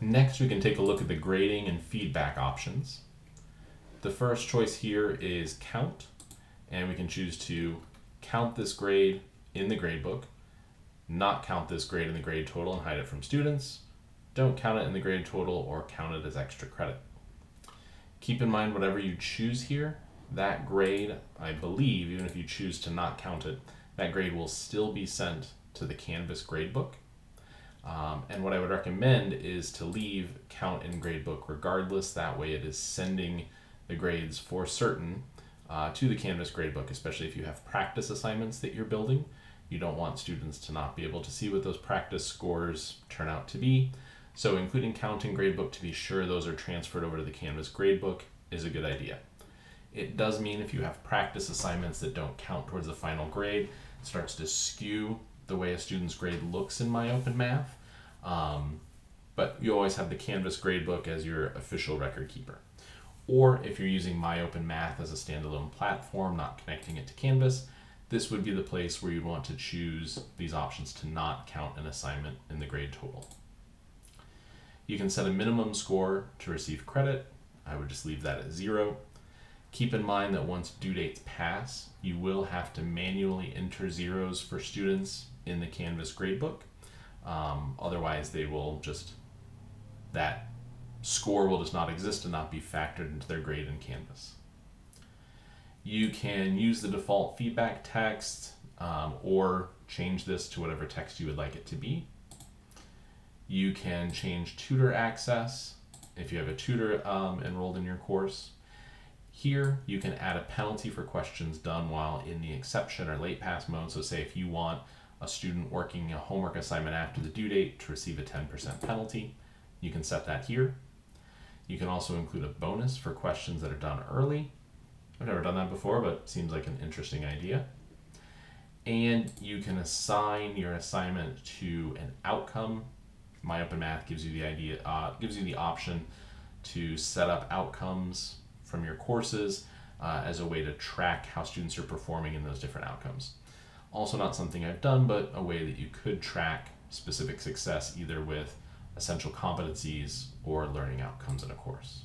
Next, we can take a look at the grading and feedback options. The first choice here is count, and we can choose to count this grade in the gradebook, not count this grade in the grade total and hide it from students, don't count it in the grade total, or count it as extra credit. Keep in mind, whatever you choose here, that grade, I believe, even if you choose to not count it, that grade will still be sent to the Canvas gradebook. And what I would recommend is to leave count in gradebook regardless. That way it is sending the grades for certain to the Canvas gradebook, especially if you have practice assignments that you're building. You don't want students to not be able to see what those practice scores turn out to be. So including count in gradebook to be sure those are transferred over to the Canvas gradebook is a good idea. It does mean if you have practice assignments that don't count towards the final grade, it starts to skew the way a student's grade looks in MyOpenMath. But you always have the Canvas gradebook as your official record keeper. Or if you're using MyOpenMath as a standalone platform, not connecting it to Canvas, this would be the place where you'd want to choose these options to not count an assignment in the grade total. You can set a minimum score to receive credit. I would just leave that at 0. Keep in mind that once due dates pass, you will have to manually enter zeros for students in the Canvas gradebook. Otherwise, that score will just not exist and not be factored into their grade in Canvas. You can use the default feedback text or change this to whatever text you would like it to be. You can change tutor access if you have a tutor enrolled in your course. Here, you can add a penalty for questions done while in the exception or late pass mode. So say if you want a student working a homework assignment after the due date to receive a 10% penalty, you can set that here. You can also include a bonus for questions that are done early. I've never done that before, but it seems like an interesting idea. And you can assign your assignment to an outcome. MyOpenMath gives you the option to set up outcomes from your courses as a way to track how students are performing in those different outcomes. Also not something I've done, but a way that you could track specific success either with essential competencies or learning outcomes in a course.